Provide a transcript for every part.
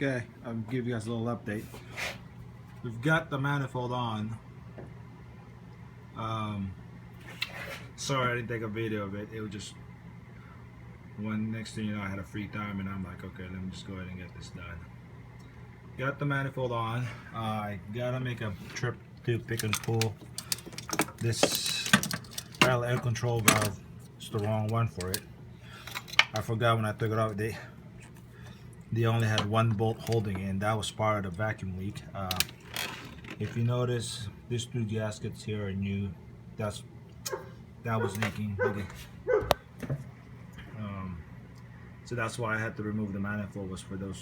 Okay, I'll give you guys a little update. We've got the manifold on. Sorry I didn't take a video of it. It was just one next thing you know I had a free time and I'm like, okay, let me just go ahead and get this done. Got the manifold on. I gotta make a trip to pick and pull. This air control valve is the wrong one for it. I forgot when I took it off. They only had one bolt holding it, and that was part of the vacuum leak. If you notice, these two gaskets here are new. That was leaking. So that's why I had to remove the manifold, was for the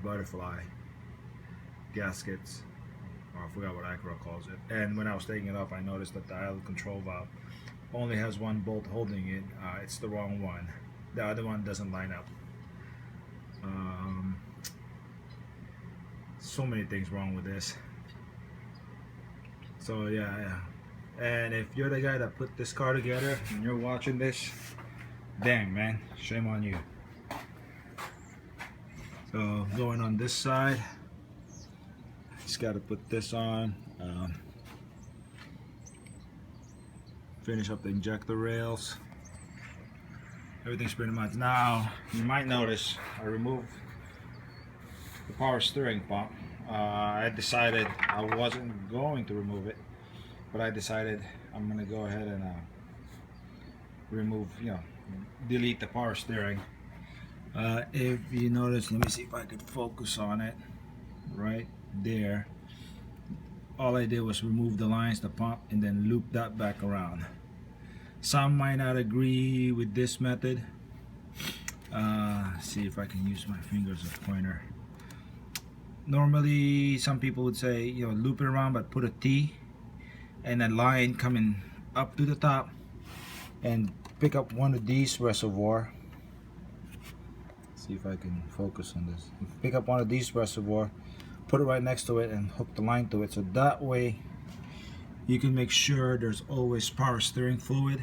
butterfly gaskets, or I forgot what Acura calls it. And when I was taking it off, I noticed that the idle control valve only has one bolt holding it. It's the wrong one. The other one doesn't line up. So many things wrong with this. So yeah. And if you're the guy that put this car together and you're watching this, dang man, shame on you. So going on this side, just got to put this on, finish up the injector rails. Everything's pretty much. Now you might notice I removed the power steering pump. I decided I wasn't going to remove it, but I decided I'm gonna go ahead and remove, delete the power steering. If you notice, let me see if I could focus on it right there. All I did was remove the lines, the pump, and then loop that back around. Some might not agree with this method. See if I can use my finger as a pointer. Normally some people would say, loop it around, but put a T and a line coming up to the top and pick up one of these reservoir. See if I can focus on this. Pick up one of these reservoir, put it right next to it, and hook the line to it, so that way you can make sure there's always power steering fluid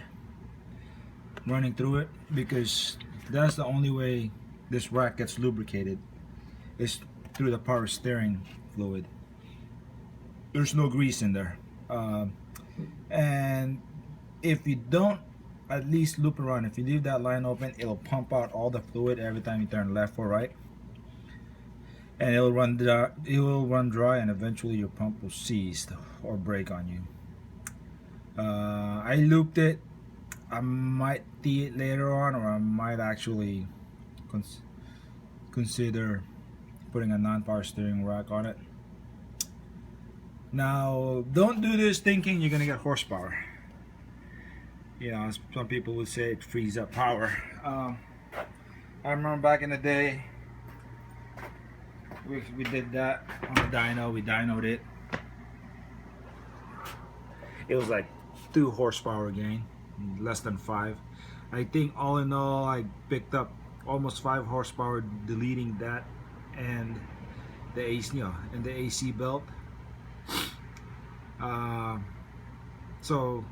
running through it, because that's the only way this rack gets lubricated, is through the power steering fluid. There's no grease in there, and if you don't at least loop around, if you leave that line open, it'll pump out all the fluid every time you turn left or right, and it'll run dry, and eventually your pump will cease or break on you. I looped it. I might tee it later on, or I might actually consider putting a non-power steering rack on it. Now, don't do this thinking you're gonna get horsepower. Some people would say it frees up power. I remember back in the day, we did that on the dyno. We dynoed it. It was like 2 horsepower gain, less than 5. I think all in all I picked up almost 5 horsepower deleting that and the AC, and the AC belt. So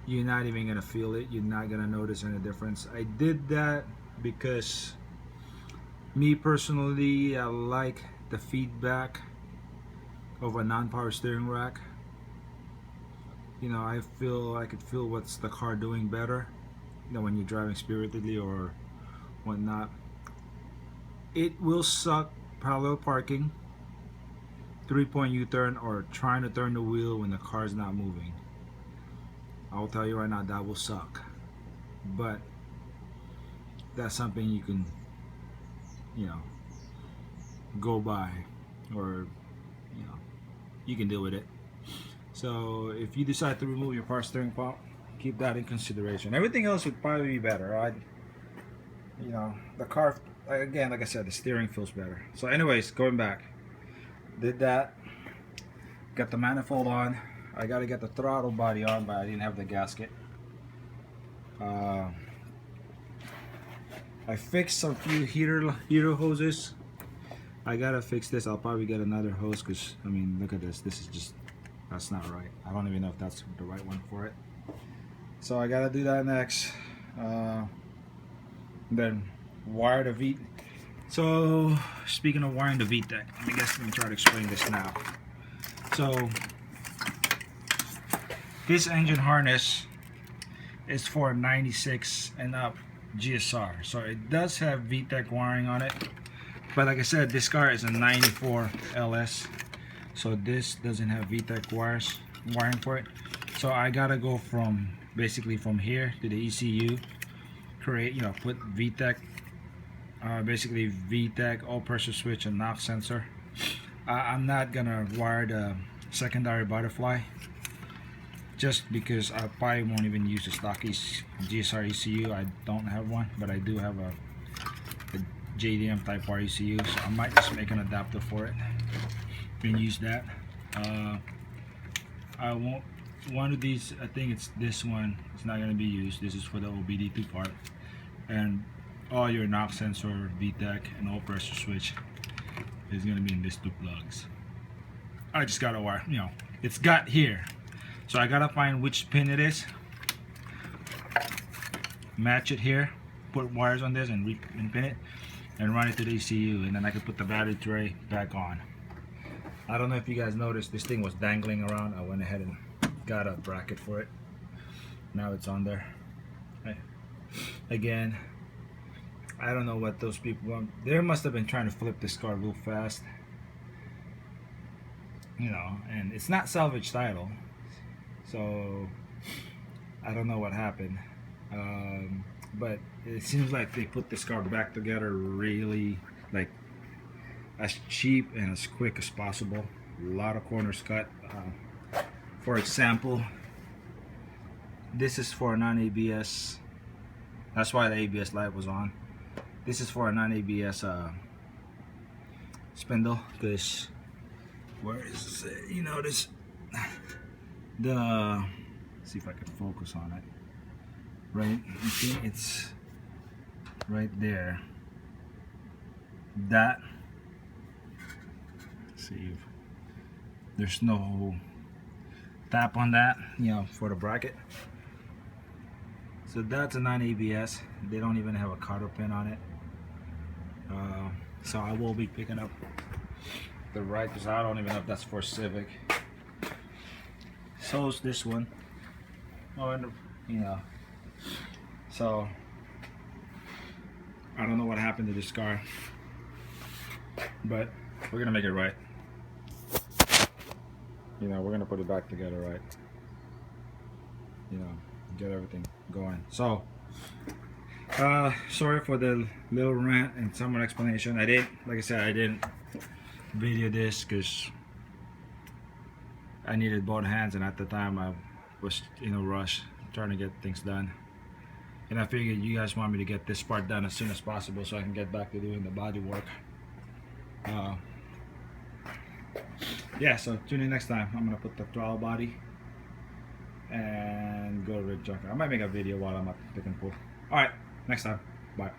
you're not even gonna feel it. You're not gonna notice any difference. I did that because me personally, I like the feedback of a non-power steering rack. I feel I could feel what's the car doing better, when you're driving spiritedly or whatnot. It will suck parallel parking, 3-point U-turn, or trying to turn the wheel when the car's not moving. I'll tell you right now, that will suck. But that's something you can, go by, or you can deal with it. So if you decide to remove your power steering pump, keep that in consideration. Everything else would probably be better. The car, again, like I said, the steering feels better. So anyways, going back, did that, got the manifold on. I got to get the throttle body on, but I didn't have the gasket. I fixed some few heater hoses. I gotta fix this. I'll probably get another hose, because look at this. This is just, that's not right. I don't even know if that's the right one for it. So I gotta do that next. Then wire the So speaking of wiring the VTEC, let me try to explain this now. So this engine harness is for 96 and up GSR, so it does have VTEC wiring on it, but like I said, this car is a 94 LS, so this doesn't have VTEC wiring for it. So I gotta go from basically from here to the ECU, create, put VTEC, basically VTEC, all pressure switch, and knock sensor. I'm not gonna wire the secondary butterfly, just because I probably won't even use the stock GSR ECU. I don't have one, but I do have a JDM type R ECU, so I might just make an adapter for it and use that. I won't. One of these, I think it's this one, it's not going to be used. This is for the OBD2 part, and all your knock sensor, VTEC, and all pressure switch is going to be in these two plugs. I just gotta wire, it's got here, so I gotta find which pin it is, match it here, put wires on this and pin it, and run it to the ECU, and then I can put the battery tray back on. I don't know if you guys noticed, this thing was dangling around. I went ahead and got a bracket for it. Now it's on there. Again, I don't know what those people want. They must have been trying to flip this car real fast, and it's not salvage title, so I don't know what happened. But it seems like they put this car back together really, like, as cheap and as quick as possible. A lot of corners cut. For example, this is for a non-ABS. That's why the ABS light was on. This is for a non-ABS spindle, because where is it? This, let's see if I can focus on it. Right, you see, it's right there. That, let's see if there's no tap on that, for the bracket. So that's a non-ABS. They don't even have a cotter pin on it. So I will be picking up the right, because I don't even know if that's for Civic. So is this one. Oh, and so I don't know what happened to this car, but we're gonna make it right. We're gonna put it back together right. Get everything going. So sorry for the little rant and somewhat explanation. Like I said, I didn't video this because I needed both hands, and at the time I was in a rush trying to get things done, and I figured you guys want me to get this part done as soon as possible so I can get back to doing the body work. Yeah, so tune in next time. I'm gonna put the throttle body and go to rig junker. I might make a video while I'm at pick and pull. Alright, next time. Bye.